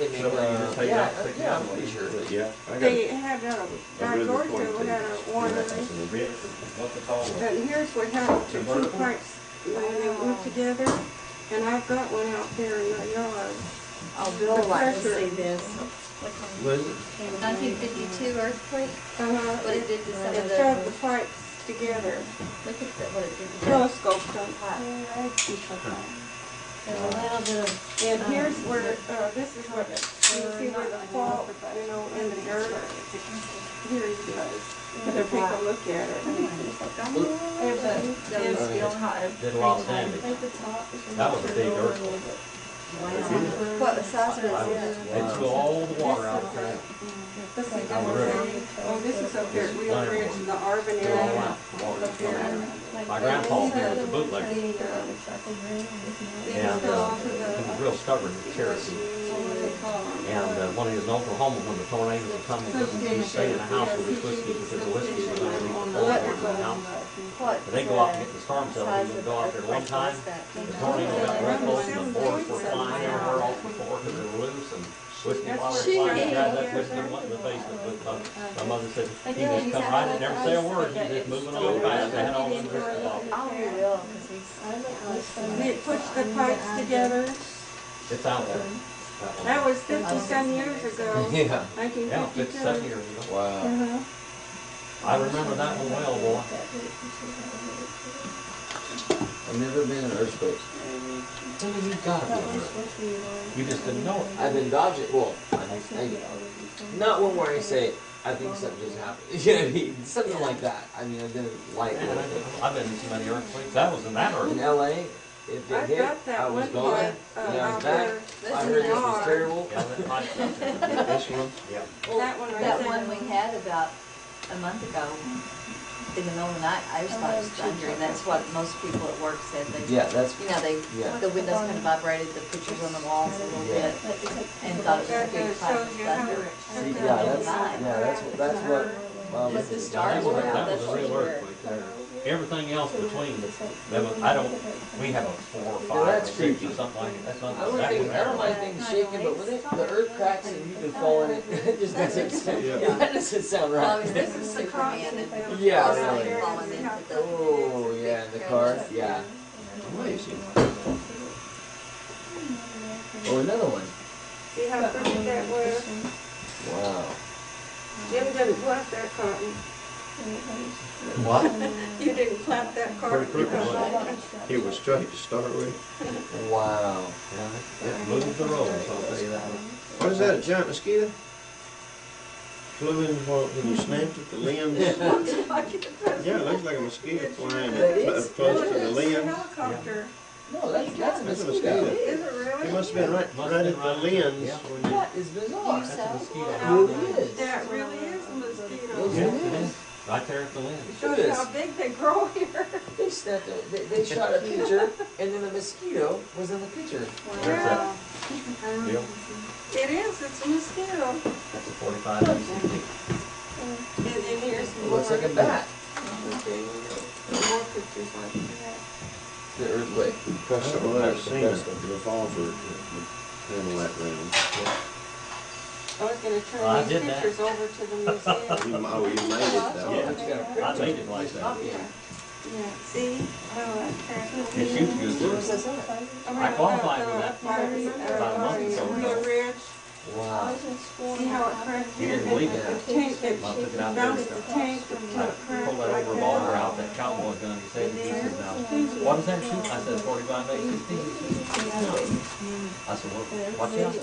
take out six Yeah, I'm gallons. pretty sure. But yeah, I got They had a, Guy Ruger Georgia 22. had a winery. What's it called? And here's what happened to two pipes they were together, and I've got one out there in the yard. Oh, Bill would like to see this. Was it? 1952 earthquake. What it did to some of It the. shoved the pipes together. Look at what it did to the. Telescope done. There's a little bit of. And here's where, this is what, you see where the fault, you know, in the dirt. Here he does. Take a look at it. Did a lot of damage. That was a big earthquake. What size is it? They blew all the water out of the ground. Oh, this is up there at Wheel Ridge in the Arvin area. My grandpa here was a bootlegger. And he was real stubborn, Cherokee. And when he was in Oklahoma, when the tornadoes would come, he stayed in the house with his whiskey because the whiskey was underneath the floor in the house. What? But they go out and get the storm cellar. He would go out there one time. The tornado got real close and the boards were flying everywhere off the floor because they were loose and whiskey bottles flying. He grabbed that whiskey and went in the basement. But my mother said he just come right in, never say a word. He just moving on fast. They had all those whiskey bottles. Oh, he will, because he's. They pushed the pipes together. It's out there. That was 50-some years ago. Yeah. Yeah, 57 1952. years ago. Wow. I remember that one well, boy. I've never been in an earthquake. You gotta be an earthquake. You just didn't know it. I've been dodging. Well, not one where I say I think something just happened. You know what I mean? Something like that. I mean, I've been light. Man, I've been in so many earthquakes. That was in that In earthquake. LA, if it I've hit, got that I was one gone. part And I out was back. there. I heard this was terrible. Yeah, that might This one? Yeah. That one right That there. one we had about a month ago, in the middle of the night, I just thought it was thunder, and that's what most people at work said. They, Yeah, that's. you know, Yeah. the windows kind of vibrated, the pictures on the walls a little Yeah. bit, and thought it was a big clap of thunder. See, that's what. But the stars were out, That that's was a what real you were. earthquake there. Everything else between them, I don't, we have a 4 or 5 or that's 6 creepy. or something like that. That's not, I that was don't like never. things shaking, but when the earth cracks and you can fall in it, it just doesn't sound. Yeah. That doesn't sound Well, right. this is Superman and Yeah, falling really. falling into the. Oh yeah, in the car. Yeah. Amazing. Oh, another one. See how pretty that was? Wow. Jim didn't plant that cotton. What? You didn't plant that cotton. Pretty quick. He was straight to start with. Wow. It moved the road, so I'll tell you that. What is that, a giant mosquito? Flew in when you snapped at the limbs? Yeah, it looks like a mosquito flying close to the It's a limbs. helicopter. No, that's a That's a mosquito. mosquito. Is it really? It must have been right at the lens Yeah. when you. That is bizarre. That's a mosquito. It really is. That really is a mosquito. Yes, Yeah, it it is. is. Right there at the lens. Shows you how big they grow here. They snapped it. They shot a picture, and then the mosquito was in the picture. Yeah. Bill, It is, it's a mosquito. that's a 45 ACT. And then here's It more. looks like a bat. Okay, more pictures like that. The earthquake. Well, I've seen it, the revolver to handle that round. I was gonna I turn did these that. pictures over to the museum. Oh, you made it though. Yeah, I made it like that. Yeah, see? Oh, that's It shoots good too. I qualified for that about a month ago. Wheel Ridge. Wow. See how it cracked He here? didn't believe The that. tank, it I took it out there. bounced the tank until I it cracked pulled that like old revolver that. out, that cowboy gun, he said, he said, now, what is that shooting? I said, 45 ACT. I said, well, watch out.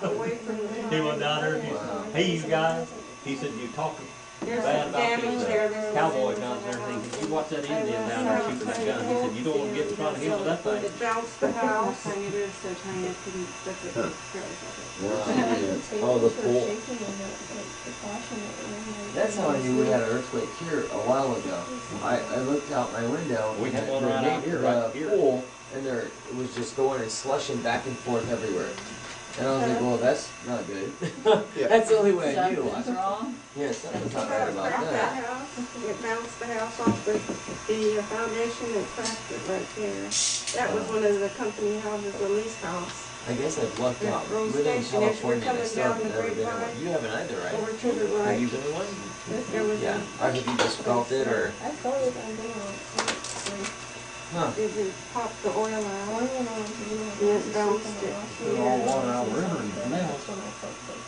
Away from the He went down there and he said, hey, you guys, he said, you talking There's bad some about damage these there. There's cowboy guns and everything. He said, you watch that Indian down there shooting that gun. He said, you don't want to get in front of him with that thing. It bounced the house. It is so tiny, I couldn't touch it. Oh, the pool. That's how I knew we had an earthquake here a while ago. I looked out my window. We had and one the right out here, right here. Pool, and there it was just going and slushing back and forth everywhere. And I was like, well, that's not good. That's the only way I knew. I Something's said, wrong. yeah, something's See not how right it about cracked that that. house? It bounced the house off the foundation and cracked it right there. That was one of the company houses, the lease house. I guess I've lucked out. Rose Living in Station, as you're California, I coming still down have the never been in grapevine, one. You haven't either, right? over to the Have you right. been in one? There was Yeah, Yeah. Have you just felt it, or? I thought it on down. Huh. If you pop the oil out, and it bounced it. They're all 1 hour in now.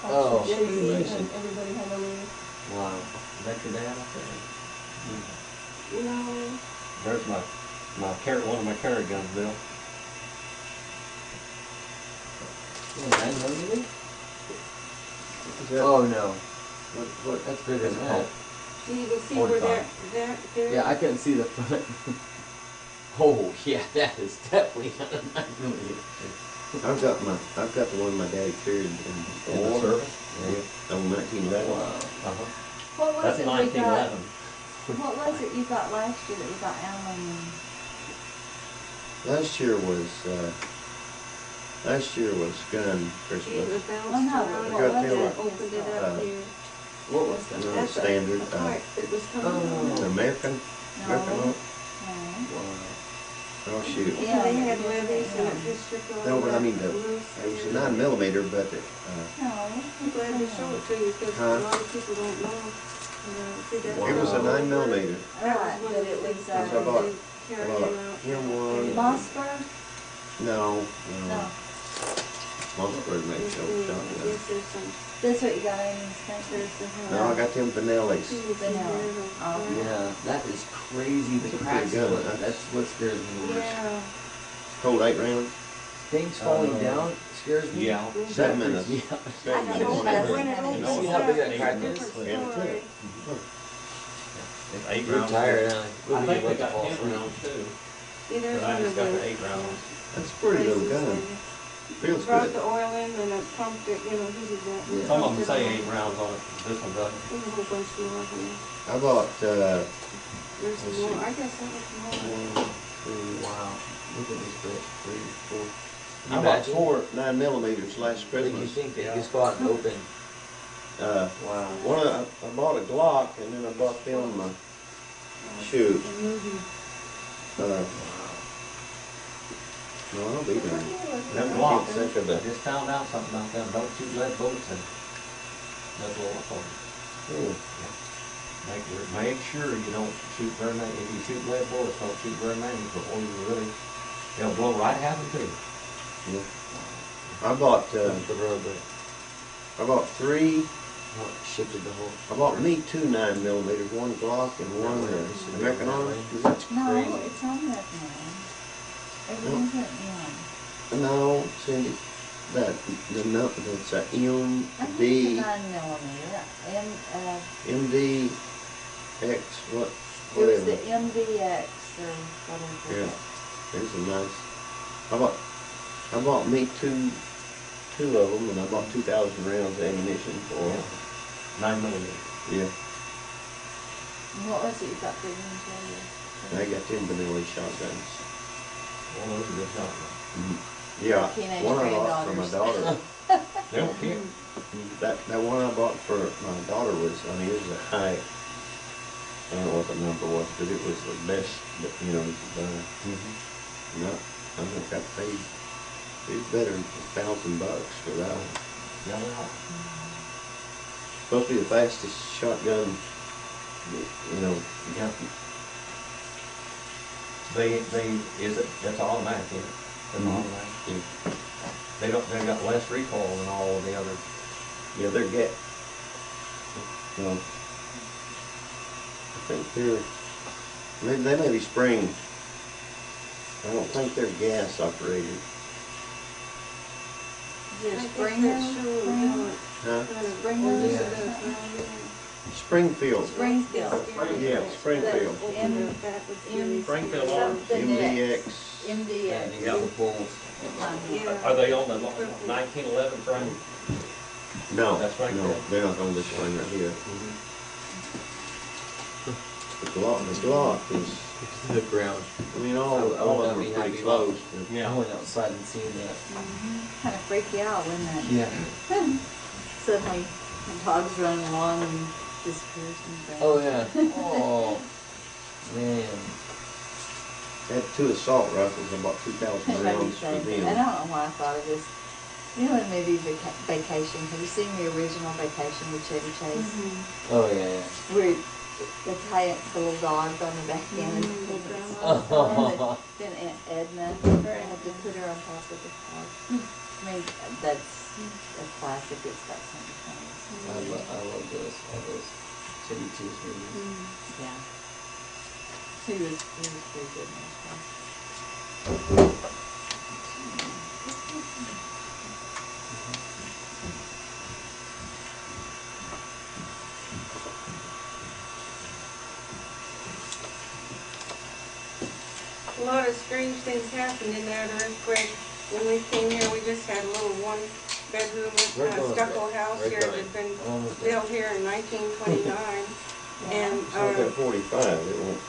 Oh. Everybody had a little, Wow. Is that your dad up there? no, There's one of my carry guns, Bill. 9mm? Oh no. That's bigger than that. so you can see where that, there. Yeah, I couldn't see the front. Oh yeah, that is definitely not a 9mm. I've got the one my daddy carried in the Old service. Yeah, on 1911. Wow. Uh-huh. What was That's it we got? 1911. What was it you got last year that we got Alan? Last year was gun It Christmas. was bounced Oh, no, around. what was I it? opened it up here. What was that? No, That's standard. a pipe that was coming Oh. The out. American No. oak. No. Wow. Oh shoot. Yeah. They had levees and it just took all No, but I mean that it loose was a sand. 9mm, but it, No. I'm glad to show it to you because Huh? a lot of people don't know. See, that's it was a all over. 9mm. That Right, was one but of it the was, big things I bought- they carry I bought out. him one. Mossberg? No, No. Mossberg makes old I shotgun. guess there's some, That's what you got in these things? there's the. No, I got them vanillas. Vanilla. Oh. Yeah, that is crazy. The It's a pretty cracks. gun, What, huh? that's what scares me the worst. Yeah. Hold 8 rounds. Things falling down scares me. Yeah. 7 minutes. Yeah. Seven I minutes. know When that's it what it opens is. See how big up, that crack it's a is? different story. 8 We're rounds. tired, huh? I think they got 10 rounds too. See, there's But I one just of got the the 8 rounds. That's a pretty little places gun. that Feels brought good. the oil in and it pumped it, heated that. Yeah. Some of them say 8 rounds on it. This one doesn't. There's a whole bunch more here. I bought, There's Let's some see. more. I guess that was more. 1, 2, Wow. Look at this bitch. 3, 4. You I bought imagine? 4 9mm last Like you Christmas. think that you just go out and open. Wow. I bought a Glock and then I bought them shoot. No, I'll be done. Them I Glocks, can't think of I the. just found out something about them. Don't shoot lead bullets in. That's what I told you. Make sure you don't shoot very many. If you shoot lead bullets, don't shoot very many before you really, they'll blow right half of them. Yeah. I bought That's the road, but 3. shifted the whole. I bought me 2 9mm, 1 Glock and 1 American Army. Is that No, crazy? it's on that now. Everything's at M. No, Cindy. That's a I think MD, it's a 9mm. MDX, what, It was the whatever. MDX or whatever. Yeah, there's a nice. I bought me two of them, and I bought 2,000 rounds of ammunition for them. 9mm. Yeah, And what was it you got big into? I got them vanilla shotguns. Well, those are good shotguns. Yeah, Teenage one I bought for my granddaughters. daughter. They don't care. That one I bought for my daughter was, it was a high. I don't know what the number was, but it was the best, you know, no, I think I paid. It was better than $1,000 for that one. Yeah, they are. Supposed to be the fastest shotgun, you know. Yeah. That's automatic, isn't it? That's automatic. Yeah. They got less recoil than all of the others. Yeah, they're gas. No. I think they may be spring. I don't think they're gas operated. Is it I a think Springer? that's true, Springer? Huh? Springer? Yeah. Springfield. Springfield. Yeah, Springfield. Springfield Arms. Something MDX. MDX. Yeah. Are they on the 1911 frame? No, That's no, Springfield. they're not on this one right here. The Glock is, The ground. I mean, all I of would them not are be pretty happy close. about I Yeah. went outside and seen that. Kind of freak you out, wouldn't it? Yeah. Suddenly, the dog's running along and disappears from the ground. Oh yeah. Oh man. I had 2 assault rifles, about 2,000 It made me rounds for think. them. I don't know why I thought of this. You know, in maybe Vacation. Have you seen the original Vacation with Chevy Chase? Oh yeah. Where the little dogs on the back end. Oh. Then Aunt Edna, I had to put her on top of the car. I mean, that's a classic, it's got something funny. I love those, all those Chevy Chase movies. Yeah. He was pretty good in those ones. A lot of strange things happened in that earthquake. When we came here, we just had a little one-bedroom stucco house here that had been built here in 1929. And It's like that 45, it won't